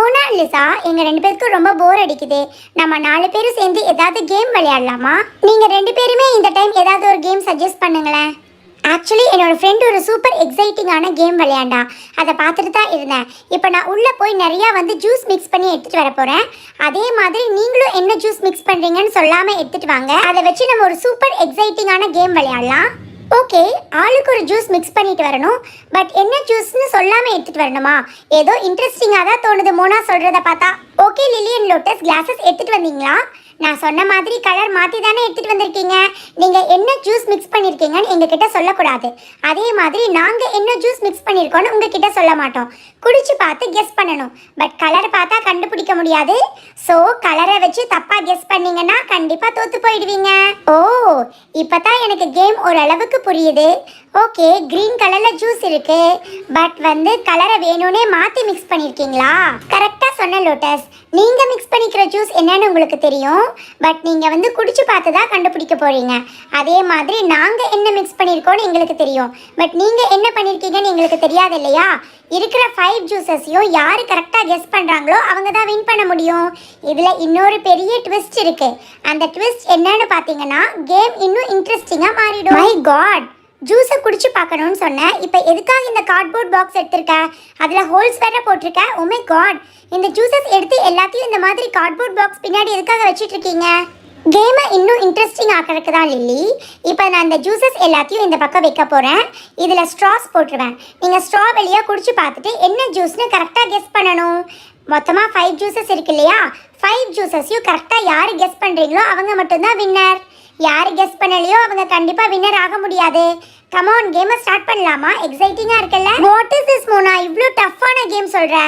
Mona Lisa, எங்க 2 பேருக்கும் ரொம்ப போர் அடிக்குது. நம்ம 4 பேரும் சேர்ந்து ஏதாவது கேம் விளையாடலாமா? நீங்க 2 பேருமே இந்த டைம் ஏதாவது ஒரு கேம் சஜஸ்ட் பண்ணுங்களேன். ஆக்சுவலி என்னோட ஃப்ரெண்ட் ஒரு சூப்பர் எக்ஸைட்டிங்கான கேம் விளையாண்டா. அதை பார்த்துட்டு தான் இருந்தேன். இப்போ நான் உள்ளே போய் நிறையா ஜூஸ் மிக்ஸ் பண்ணி எடுத்துகிட்டு வர போகிறேன். அதே மாதிரி நீங்களும் என்ன ஜூஸ் மிக்ஸ் பண்ணுறீங்கன்னு சொல்லாமல் எடுத்துகிட்டு வாங்க. அதை வச்சு நம்ம ஒரு சூப்பர் எக்ஸைட்டிங்கான கேம் விளையாடலாம். ஓகே, ஆளுக்கு ஒரு ஜூஸ் மிக்ஸ் பண்ணிட்டு வரணும். பட் என்ன ஜூஸ்னு சொல்லாமல் எடுத்துகிட்டு வரணுமா? ஏதோ இன்ட்ரெஸ்டிங்காக தான் தோணுது மோனா சொல்கிறத பார்த்தா. Okay Lily and lotus, classes எடுத்துகிட்டு வந்தீங்களா? நான் சொன்ன மாதிரி கலர் மாற்றி தானே எடுத்துகிட்டு வந்திருக்கீங்க. நீங்கள் என்ன ஜூஸ் மிக்ஸ் பண்ணியிருக்கீங்கன்னு எங்ககிட்ட சொல்லக்கூடாது. அதே மாதிரி நாங்கள் என்ன ஜூஸ் மிக்ஸ் பண்ணியிருக்கோன்னு உங்ககிட்ட சொல்ல மாட்டோம். குடிச்சு பார்த்து கெஸ் பண்ணணும். பட் கலரை பார்த்தா கண்டுபிடிக்க முடியாது. ஸோ கலரை வச்சு தப்பாக கெஸ் பண்ணீங்கன்னா கண்டிப்பாக தோற்று போயிடுவீங்க. ஓ, இப்போ தான் எனக்கு கேம் ஓரளவுக்கு புரியுது. ஓகே, க்ரீன் கலரில் ஜூஸ் இருக்கு. பட் கலரை வேணும்னே மாற்றி மிக்ஸ் பண்ணியிருக்கீங்களா? கரெக்டாக சொன்ன லோட்டஸ். நீங்கள் மிக்ஸ் பண்ணிக்கிற ஜூஸ் என்னன்னு உங்களுக்கு தெரியும். பட் நீங்கள் குடிச்சு பார்த்து தான் கண்டுபிடிக்க போகிறீங்க. அதே மாதிரி நாங்கள் என்ன மிக்ஸ் பண்ணியிருக்கோன்னு எங்களுக்கு தெரியும். பட் நீங்கள் என்ன பண்ணியிருக்கீங்கன்னு எங்களுக்கு தெரியாது இல்லையா? இருக்கிற 5 ஜூஸஸையும் யார் கரெக்டாக கெஸ் பண்ணுறாங்களோ அவங்க தான் வின் பண்ண முடியும். இதில் இன்னொரு பெரிய ட்விஸ்ட் இருக்குது. அந்த ட்விஸ்ட் என்னன்னு பார்த்தீங்கன்னா கேம் இன்னும் இன்ட்ரெஸ்டிங்காக மாறிடும். மை காட், ஜூஸை குடிச்சு பார்க்கணும்னு சொன்னேன். இப்போ எதுக்காக இந்த கார்ட்போர்ட் பாக்ஸ் எடுத்திருக்க? அதில் ஹோல்ஸ் வேற போட்டிருக்க. ஓ மை காட், இந்த ஜூஸஸ் எடுத்து எல்லாத்தையும் இந்த மாதிரி கார்ட்போர்ட் பாக்ஸ் பின்னாடி எதுக்காக வச்சுட்டு இருக்கீங்க? கேமை இன்னும் இன்ட்ரெஸ்டிங் ஆக்கிறதுக்கு தான் லில்லி. இப்போ நான் இந்த ஜூஸஸ் எல்லாத்தையும் இந்த பக்கம் வைக்க போகிறேன். இதில் ஸ்ட்ராஸ் போட்டுருவேன். நீங்கள் ஸ்ட்ரா வெளியாக குடிச்சு பார்த்துட்டு என்ன ஜூஸ்னு கரெக்டாக கெஸ் பண்ணணும். மொத்தமாக 5 ஜூஸஸ் இருக்கு இல்லையா? 5 ஜூஸஸையும் கரெக்டாக யார் கெஸ் பண்ணுறீங்களோ அவங்க மட்டும்தான் வின்னர். யார் கெஸ் பண்ணலையோ அவங்க கண்டிப்பாக வின்னர் ஆக முடியாது. கமான், கேமை ஸ்டார்ட் பண்ணலாமா? எக்ஸைட்டிங்காக இருக்குல்ல? வாட் இஸ் திஸ் மோனா, இவ்வளோ டஃப்பான கேம் சொல்கிற?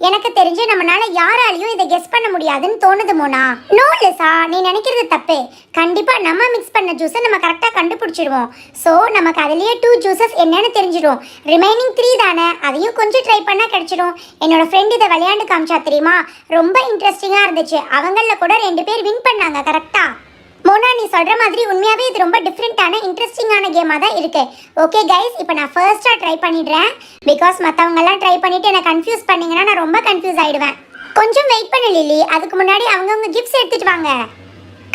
எனக்கு தெரிஞ்சு நம்மளால யாராலையும் இதை கெஸ் பண்ண முடியாதுன்னு தோணுது மோனா. நோ லிசா, நீ நினைக்கிறது தப்பு. கண்டிப்பாக நம்ம மிக்ஸ் பண்ண ஜூஸை நம்ம கரெக்டாக கண்டுபிடிச்சிடுவோம். ஸோ நமக்கு அதுலேயே 2 ஜூஸஸ் என்னன்னு தெரிஞ்சிடும். ரிமைனிங் 3 தானே, அதையும் கொஞ்சம் ட்ரை பண்ணால் கிடச்சிடும். என்னோட ஃப்ரெண்ட் இதை விளையாண்டு காமிச்சா தெரியுமா? ரொம்ப இன்ட்ரெஸ்டிங்காக இருந்துச்சு. அவங்களில் கூட 2 பேர் வின் பண்ணாங்க கரெக்டாக. மோனா, நீ சொல்கிற மாதிரி உண்மையாகவே இது ரொம்ப டிஃப்ரெண்ட்டான இன்ட்ரெஸ்டிங்கான கேமாக தான் இருக்குது. ஓகே கைஸ், இப்போ நான் ஃபர்ஸ்ட்டாக ட்ரை பண்ணிடுறேன். பிகாஸ் மற்றவங்கெல்லாம் ட்ரை பண்ணிவிட்டு என்னை கன்ஃபியூஸ் பண்ணிங்கன்னா நான் ரொம்ப கன்ஃபியூஸ் ஆகிடுவேன். கொஞ்சம் வெயிட் பண்ணு லில்லி. அதுக்கு முன்னாடி அவங்கவுங்க கிஃப்ட்ஸ் எடுத்துகிட்டு வாங்க.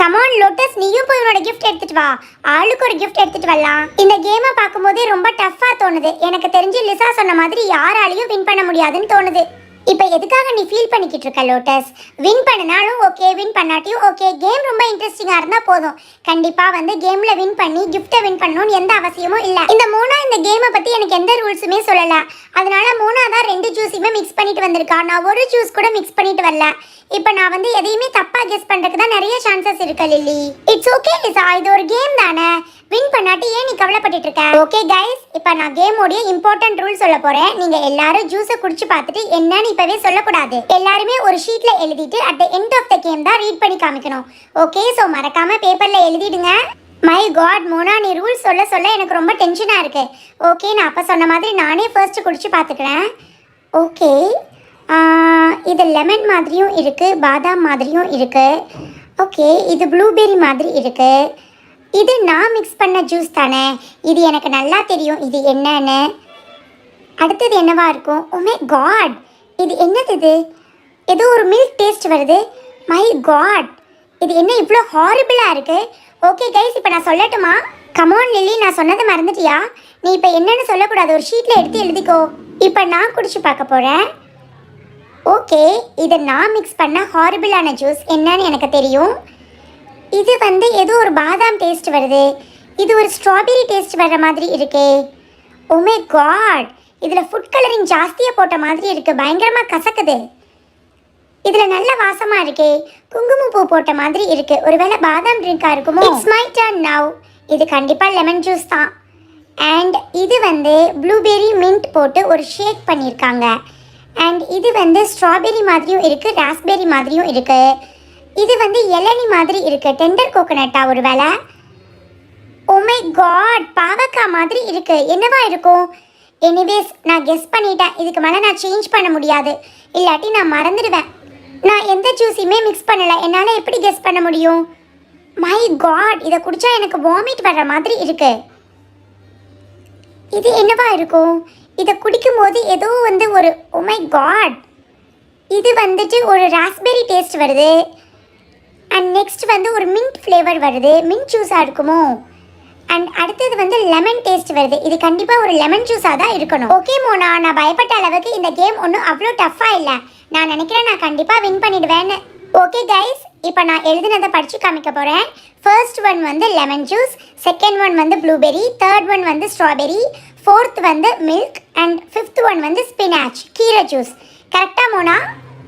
கமான் லோட்டஸ், நீயும் போய் உன்னோட கிஃப்ட் எடுத்துகிட்டு வா. ஆளுக்கு ஒரு கிஃப்ட் எடுத்துகிட்டு வரலாம். இந்த கேமை பார்க்கும்போதே ரொம்ப டஃப்பாக தோணுது. எனக்கு தெரிஞ்சு லிசா சொன்ன மாதிரி யாராலையும் வின் பண்ண முடியாதுன்னு தோணுது. இப்போ எதுக்காக நீ ஃபீல் பண்ணிக்கிட்டு இருக்க லோட்டஸ்? வின் பண்ணினாலும் ஓகே, வின் பண்ணாட்டியும் ஓகே. கேம் ரொம்ப இன்ட்ரெஸ்டிங்காக இருந்தால் போதும். கண்டிப்பாக கேமில் வின் பண்ணி கிஃப்ட்டை வின் பண்ணணும்னு எந்த அவசியமும் இல்லை. இந்த மோனா இந்த கேமை பற்றி எனக்கு எந்த ரூல்ஸுமே சொல்லலை. அதனால மோனா தான் 2 ஜூஸையுமே மிக்ஸ் பண்ணிட்டு வந்திருக்கா. நான் ஒரு ஜூஸ் கூட மிக்ஸ் பண்ணிட்டு வரல. இப்போ நான் எதையுமே தப்பாக கெஸ் பண்ணுறதுக்கு தான் நிறைய சான்சஸ் இருக்கு லில்லி. இட்ஸ் ஓகே லிசா, இது ஒரு கேம் தானே. வின் பண்ணாட்டி ஏன் நீ கவலைப்பட்டு இருக்க? ஓகே கைஸ், இப்போ நான் கேமோடைய இம்பார்ட்டன்ட் ரூல் சொல்ல போறேன். நீங்க எல்லாரும் ஜூஸை குடிச்சு பார்த்துட்டு என்னன்னு இப்பவே சொல்லக்கூடாது. எல்லாருமே ஒரு ஷீட்ல எழுதிட்டு at the end of the game தான் ரீட் பண்ணி காமிக்கணும். ஓகே, ஸோ மறக்காம பேப்பர்ல எழுதிடுங்க. மை காட் மோனா, நீ ரூல்ஸ் சொல்ல சொல்ல எனக்கு ரொம்ப டென்ஷனாக இருக்கு. ஓகே, நான் அப்போ சொன்ன மாதிரி நானே ஃபர்ஸ்ட் குடிச்சு பார்த்துக்கிறேன். ஓகே, இது லெமன் மாதிரியும் இருக்குது, பாதாம் மாதிரியும் இருக்குது. ஓகே, இது ப்ளூபெர்ரி மாதிரி இருக்குது. இது நான் மிக்ஸ் பண்ண ஜூஸ் தானே, இது எனக்கு நல்லா தெரியும் இது என்னன்னு. அடுத்தது என்னவா இருக்கும்? ஓ மை காட், இது என்னது? இது ஏதோ ஒரு மில்க் டேஸ்ட் வருது. மை காட், இது என்ன இவ்வளோ ஹாரிபிளாக இருக்குது? ஓகே கைஸ், இப்போ நான் சொல்லட்டுமா? கமான் லில்லி, நான் சொன்னதை மறந்துட்டியா? நீ இப்போ என்னன்னு சொல்லக்கூடாது, ஒரு ஷீட்டில் எடுத்து எழுதிக்கோ. இப்போ நான் குடிச்சு பார்க்க போகிறேன். ஓகே, இது நான் மிக்ஸ் பண்ண ஹாரிபிளான ஜூஸ் என்னன்னு எனக்கு தெரியும். இது ஏதோ ஒரு பாதாம் டேஸ்ட் வருது. இது ஒரு ஸ்ட்ராபெரி டேஸ்ட் வர்ற மாதிரி இருக்கே. ஓ மை காட், இதில் ஃபுட் கலரிங் ஜாஸ்தியாக போட்ட மாதிரி இருக்குது. பயங்கரமாக கசக்குது. இதில் நல்ல வாசமாக இருக்கே. குங்குமப்பூ போட்ட மாதிரி இருக்குது. ஒருவேளை பாதாம் ட்ரிங்காக இருக்குமோ? It's my turn now. இது கண்டிப்பாக லெமன் ஜூஸ் தான். அண்ட் இது ப்ளூபெர்ரி மின்ட் போட்டு ஒரு ஷேக் பண்ணியிருக்காங்க. அண்ட் இது ஸ்ட்ராபெரி மாதிரியும் இருக்குது, ராஸ்பெரி மாதிரியும் இருக்குது. இது இளநி மாதிரி இருக்குது. டெண்டர் கோகோனட்டா ஒரு வேளை? ஓ மை காட், பாவக்காய் மாதிரி இருக்குது. என்னவா இருக்கும்? எனிவேஸ், நான் கெஸ் பண்ணிட்டேன். இதுக்கு மேலே நான் சேஞ்ச் பண்ண முடியாது, இல்லாட்டி நான் மறந்துடுவேன். நான் எந்த ஜூஸையுமே மிக்ஸ் பண்ணலை. என்னால் எப்படி கெஸ் பண்ண முடியும்? மை காட், இதை குடித்தா எனக்கு வாமிட் வர்ற மாதிரி இருக்குது. இது என்னவா இருக்கும்? இதை குடிக்கும்போது ஏதோ ஒரு ஓ மை காட், இது வந்துட்டு ஒரு ராஸ்பெரி டேஸ்ட் வருது. அண்ட் நெக்ஸ்ட் வந்து ஒரு மின்ட் ஃப்ளேவர் வருது. மின்ட் ஜூஸாக இருக்குமோ? அண்ட் அடுத்தது வந்து லெமன் டேஸ்ட் வருது. இது கண்டிப்பாக ஒரு லெமன் ஜூஸாக தான் இருக்கணும். ஓகே மோனா, நான் பயப்பட்ட அளவுக்கு இந்த கேம் ஒன்றும் அவ்வளோ டஃப்பாக இல்லை. நான் நினைக்கிறேன் நான் கண்டிப்பாக வின் பண்ணிடுவேன்னு. ஓகே கைஸ், இப்போ நான் எழுதுனதை படித்து காமிக்க போகிறேன். ஃபர்ஸ்ட் ஒன் வந்து லெமன் ஜூஸ், செகண்ட் ஒன் வந்து ப்ளூபெரி, தேர்ட் ஒன் வந்து ஸ்ட்ராபெரி, ஃபோர்த் வந்து மில்க் அண்ட் ஃபிஃப்த் ஒன் வந்து ஸ்பினாச் கீரை ஜூஸ். கரெக்டாக மோனா?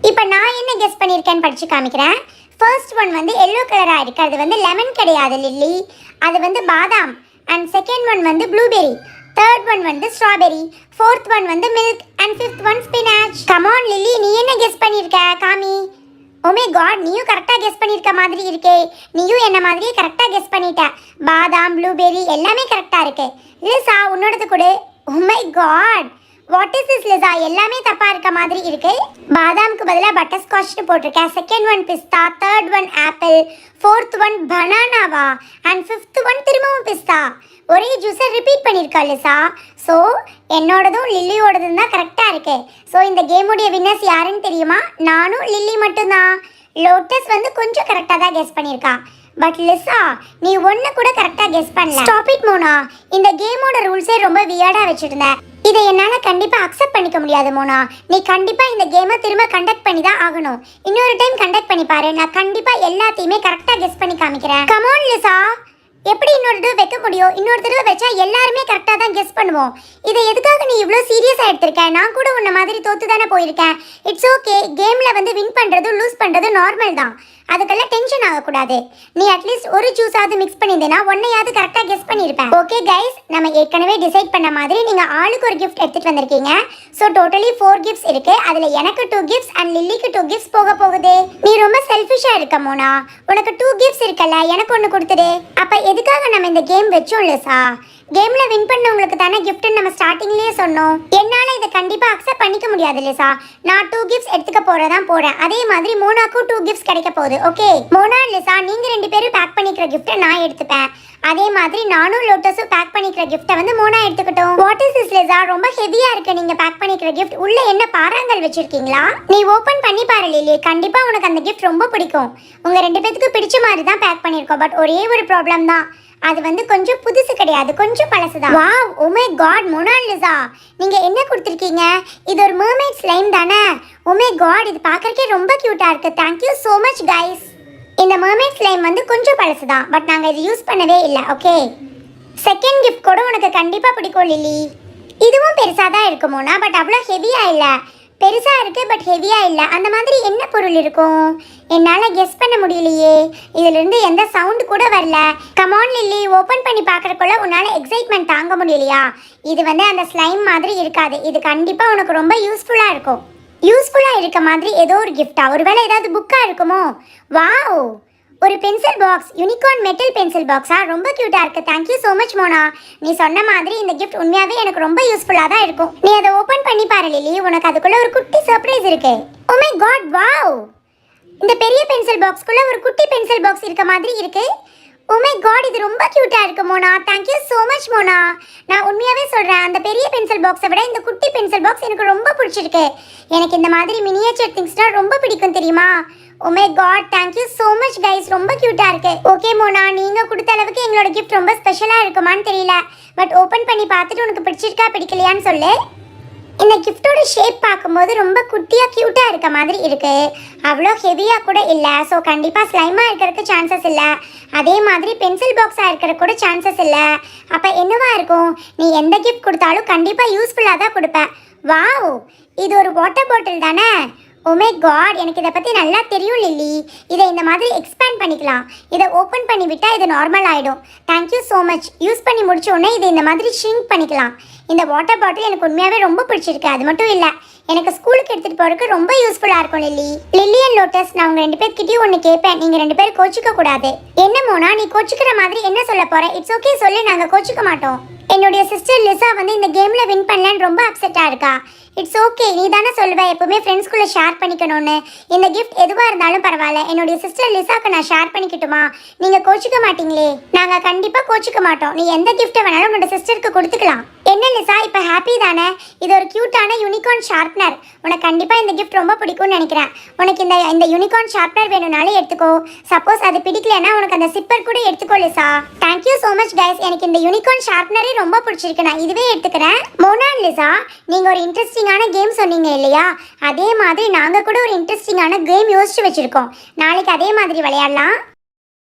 இப்போ நான் என்ன கெஸ் பண்ணியிருக்கேன்னு படித்து காமிக்கிறேன். ஃபர்ஸ்ட் ஒன் வந்து எல்லோ கலராக இருக்குது. அது வந்து லெமன் கிடையாது லில்லி, அது வந்து பாதாம். அண்ட் செகண்ட் ஒன் வந்து ப்ளூபெரி, தேர்ட் ஒன் வந்து ஸ்ட்ராபெரி, ஃபோர்த் ஒன் வந்து milk and fifth one spinach. Come on Lily, நீ என்ன கெஸ் பண்ணியிருக்க? காமி. ஓமே காட், நீயும் கரெக்டாக கெஸ் பண்ணியிருக்க மாதிரி இருக்கே. நீயும் என்ன மாதிரியே கரெக்டாக கெஸ் பண்ணிட்ட. பாதாம், ப்ளூபெரி எல்லாமே கரெக்டாக இருக்கு. லிசா, உன்னோடது கொடு. Oh my god, what is this Lisa? எல்லாமே தப்பாக இருக்க மாதிரி இருக்கு. பாதாமுக்கு பதிலாக பட்டர் ஸ்காட்ச்னு போட்டிருக்கேன். Second one pista, third one apple, fourth one பனானாவா அண்ட் ஃபிஃப்த் ஒன் திரும்பவும் பிஸ்தா. ஒரே ஜூஸை ரிப்பீட் பண்ணியிருக்கா லிசா. ஸோ என்னோடதும் லில்லியோடதும் தான் கரெக்டாக இருக்கு. ஸோ இந்த கேமுடைய வின்னர்ஸ் யாருன்னு தெரியுமா? நானும் லில்லி மட்டும்தான். லோட்டஸ் வந்து கொஞ்சம் கரெக்டாக தான் கெஸ் பண்ணியிருக்கா. பட் லிசா, நீ ஒன்று கூட கரெக்டாக கெஸ் பண்ணல. ஸ்டாப் இட் மோனா, இந்த கேமோட ரூல்ஸே ரொம்ப வியர்டாக வச்சுருந்தேன். இதை என்னால் கண்டிப்பாக அக்செப்ட் பண்ணிக்க முடியாது மோனா. நீ கண்டிப்பாக இந்த கேமை திரும்ப கண்டக்ட் பண்ணி தான் ஆகணும். இன்னொரு டைம் கண்டக்ட் பண்ணி பாரு. நான் கண்டிப்பாக எல்லாத்தையுமே கரெக்டாக கெஸ் பண்ணி காமிக்கிறேன். கமான் லிசா, எப்படி இன்னொரு தடவை வைக்க முடியும்? இன்னொரு தடவை வச்சா எல்லாருமே கரெக்டாக தான் கெஸ் பண்ணுவோம். இதை எதுக்காக நீ இவ்வளோ சீரியஸாக எடுத்திருக்க? நான் கூட உன்ன மாதிரி தோத்து தானே போயிருக்கேன். இட்ஸ் ஓகே, கேமில் வந்து வின் பண்ணுறதும் லூஸ் பண்ணுறதும் நார்மல் தான். அதுக்கெல்லாம் டென்ஷன் ஆகக்கூடாது. நீ அட்லீஸ்ட் ஒரு ஜூஸாவது மிக்ஸ் பண்ணியிருந்தேன்னா ஒன்னையாவது கரெக்டாக கெஸ் பண்ணியிருப்பேன். ஓகே கைஸ், நம்ம ஏற்கனவே டிசைட் பண்ண மாதிரி நீங்கள் ஆளுக்கு ஒரு கிஃப்ட் எடுத்துகிட்டு வந்திருக்கீங்க. ஸோ டோட்டலி 4 கிஃப்ட்ஸ் இருக்கு. அதில் எனக்கு 2 கிஃப்ட்ஸ் அண்ட் லில்லிக்கு 2 கிஃப்ட்ஸ் போக போகுது. நீ ரொம்ப செல்ஃபிஷாக இருக்க மோனா. உனக்கு 2 கிஃப்ட்ஸ் இருக்கல்ல, எனக்கு ஒன்று கொடுத்துடு. அப்போ எதுக்காக நம்ம இந்த கேம் வச்சோம் லிசா? கேம்ல வின் பண்ணவங்களுக்கு தானே கிஃப்ட்னு நம்ம ஸ்டார்டிங்லயே சொன்னோம். என்னால இதை கண்டிப்பா அக்செப்ட் பண்ணிக்க முடியாது லிசா. நான் 2 கிஃப்ட்ஸ் எடுத்துக்க போறேன். அதே மாதிரி மோனாக்கும் 2 கிஃப்ட்ஸ் கிடைக்க போகுது. ஓகே மோனா, லிசா, நீங்க 2 பேரும் பேக் பண்ணிக்கிற கிஃப்ட்டை நான் எடுத்துப்பேன். அதே மாதிரி நானும் லோட்டஸும் பேக் பண்ணிக்கிற கிஃப்ட்டை வந்து மோனா எடுத்துக்கிட்டோம். What is this Lisa? ரொம்ப ஹெவியா இருக்கு நீங்க பேக் பண்ணிக்கிற கிஃப்ட். உள்ள என்ன பாறாங்கல் வச்சிருக்கீங்களா? நீ ஓபன் பண்ணி பாரு லிலி. கண்டிப்பா உனக்கு அந்த கிஃப்ட் ரொம்ப பிடிக்கும். உங்க 2 பேத்துக்கு பிடிச்ச மாதிரி தான் பேக் பண்ணிருக்கோம். பட் ஒரே ஒரு ப்ராப்ளம் தான். அது வந்து கொஞ்சம் புதுசு கிடையாது, கொஞ்சம் பழசுதான். Wow, oh my God Mona Lisa, நீங்க என்ன கொடுத்துருக்கீங்க? இது ஒரு மர்மைட் ஸ்லைம் தானே? ஓ மை காட், இது பார்க்கறக்கே ரொம்ப கியூட்டா இருக்கு. Thank you so much guys. இந்த மர்மைட் ஸ்லைம் வந்து கொஞ்சம் பழசுதான். பட் நாங்க இது யூஸ் பண்ணவே இல்லை. ஓகே, செகண்ட் கிஃப்ட் கூட உனக்கு கண்டிப்பா பிடிக்கும் லிலி. இதுவும் பெருசா தான் இருக்கு மோனா, பட் அவ்வளோ ஹெவியா இல்லை. பெருசா இருக்கு பட் ஹெவியா இல்லை. அந்த மாதிரி என்ன பொருள் இருக்கும்? என்னால் கெஸ் பண்ண முடியலையே. இதிலிருந்து எந்த சவுண்டு கூட வரல. கமான் லில்லி, ஓப்பன் பண்ணி பார்க்குறக்குள்ள உன்னால் எக்ஸைட்மெண்ட் தாங்க முடியலையா? இது வந்து அந்த ஸ்லைம் மாதிரி இருக்காது. இது கண்டிப்பாக உனக்கு ரொம்ப யூஸ்ஃபுல்லாக இருக்கும். யூஸ்ஃபுல்லாக இருக்க மாதிரி ஏதோ ஒரு கிஃப்டா? ஒருவேளை ஏதாவது புக்காக இருக்குமோ? வாவ், ஒரு pencil box, unicorn metal pencil பாக்ஸா? ரொம்ப கியூட்டா இருக்கு. Thank you so much Mona. நீ சொன்ன மாதிரி இந்த கிஃப்ட் உண்மையாவே எனக்கு ரொம்ப யூஸ்ஃபுல்லாக தான் இருக்கும். நீ அதை ஓப்பன் பண்ணி பாரு லிலி. உனக்கு அதுக்குள்ள ஒரு குட்டி சர்ப்ரைஸ் இருக்கு. ஓ மை காட், வாவ், இந்த பெரிய பென்சில் பாக்ஸ்க்குள்ள ஒரு குட்டி பென்சில் பாக்ஸ் இருக்க மாதிரி இருக்கு. ஓ மை காட், இது ரொம்ப கியூட்டா இருக்கு Mona. Thank you so much Mona. நான் உண்மையாவே சொல்றேன், அந்த பெரிய பென்சில் பாக்ஸை விட இந்த குட்டி பென்சில் பாக்ஸ் எனக்கு ரொம்ப பிடிச்சிருக்கு. எனக்கு இந்த மாதிரி மினியேச்சர் திங்ஸ்னா ரொம்ப பிடிக்கும் தெரியுமா? Oh my god, thank you so much guys. ரொம்ப கியூட்டா இருக்கு. ஓகே மோனா, நீங்க கொடுத்த அளவுக்கு எங்களோட கிஃப்ட் ரொம்ப ஸ்பெஷலா இருக்குமான்னு தெரியல. பட் ஓப்பன் பண்ணி பார்த்துட்டு உனக்கு பிடிச்சிருக்கா பிடிக்கலையான்னு சொல்லு. இந்த கிஃப்டோட ஷேப் பார்க்கும்போது ரொம்ப குட்டியாக க்யூட்டாக இருக்க மாதிரி இருக்குது. அவ்வளோ ஹெவியாக கூட இல்லை. ஸோ கண்டிப்பாக ஸ்லைமாக இருக்கிறதுக்கு சான்சஸ் இல்லை. அதே மாதிரி பென்சில் பாக்ஸாக இருக்கிற கூட சான்சஸ் இல்லை. அப்போ என்னவா இருக்கும்? நீ எந்த கிஃப்ட் கொடுத்தாலும் கண்டிப்பாக யூஸ்ஃபுல்லாக தான் கொடுப்பேன். வாவ், இது ஒரு வாட்டர் பாட்டில் தானே? ஓ மை காட், எனக்கு இதை பற்றி நல்லா தெரியும் லில்லி. இதை இந்த மாதிரி எக்ஸ்பேண்ட் பண்ணிக்கலாம். இதை ஓப்பன் பண்ணி விட்டால் இது நார்மல் ஆகிடும். Thank you so much. யூஸ் பண்ணி முடிச்ச உடனே இதை இந்த மாதிரி ஷ்ரிங்க் பண்ணிக்கலாம். இந்த வாட்டர் பாட்டில் எனக்கு உண்மையாகவே ரொம்ப பிடிச்சிருக்கு. அது மட்டும் இல்லை, எனக்கு ஸ்கூலுக்கு எடுத்துகிட்டு போகிறதுக்கு ரொம்ப யூஸ்ஃபுல்லாக இருக்கும் லில்லி. லில்லி அண்ட் லோட்டஸ், நான் உங்கள் 2 பேர்கிட்டயும் ஒன்று கேட்பேன். நீங்கள் 2 பேரும் கோச்சிக்க கூடாது. என்ன மோனா, நீ கோச்சிக்கிற மாதிரி என்ன சொல்ல போகிற? இட்ஸ் ஓகே சொல்லு, நாங்கள் கோச்சிக்க மாட்டோம். என்னுடைய சிஸ்டர் லிசா வந்து இந்த கேமில் வின் பண்ணலன்னு ரொம்ப அப்செட்டாக இருக்கா. இட்ஸ் ஓகே, நீ தானே சொல்லுவேன் எப்போவுமே ஃப்ரெண்ட்ஸ்குள்ளே ஷேர் பண்ணிக்கணும்னு. இந்த கிஃப்ட் எதுவாக இருந்தாலும் பரவாயில்ல, என்னுடைய சிஸ்டர் லிசாக்கு நான் ஷேர் பண்ணிக்கிட்டுமா? நீங்கள் கோச்சிக்க மாட்டீங்களே? நாங்கள் கண்டிப்பாக கோச்சிக்க மாட்டோம். நீ எந்த கிஃப்ட்டை வேணாலும் உன்னோட சிஸ்டருக்கு கொடுத்துக்கலாம். என்ன லிசா, இப்போ ஹாப்பி தானே? இது ஒரு க்யூட்டான யூனிகார்ன் ஷார்ப்னர். உனக்கு கண்டிப்பாக இந்த கிஃப்ட் ரொம்ப பிடிக்கும்னு நினைக்கிறேன். உனக்கு இந்த யூனிகார்ன் ஷார்ப்னர் வேணும்னாலும் எடுத்துக்கோ. சப்போஸ் அது பிடிக்கலன்னா உனக்கு அந்த சிப்பர் கூட எடுத்துக்கோ Lisa. Thank you so much guys. எனக்கு இந்த யூனிகார்ன் ஷார்ப்னரே ரொம்ப பிடிச்சிருக்கு. நான் இதுவே எடுத்துக்கிறேன். மோனா லிசா, நீங்கள் ஒரு இன்ட்ரெஸ்டிங்கான கேம் சொன்னீங்க இல்லையா? அதே மாதிரி நாங்கள் கூட ஒரு இன்ட்ரெஸ்டிங்கான கேம் யோசிச்சு வச்சுருக்கோம். நாளைக்கு அதே மாதிரி விளையாடலாம்.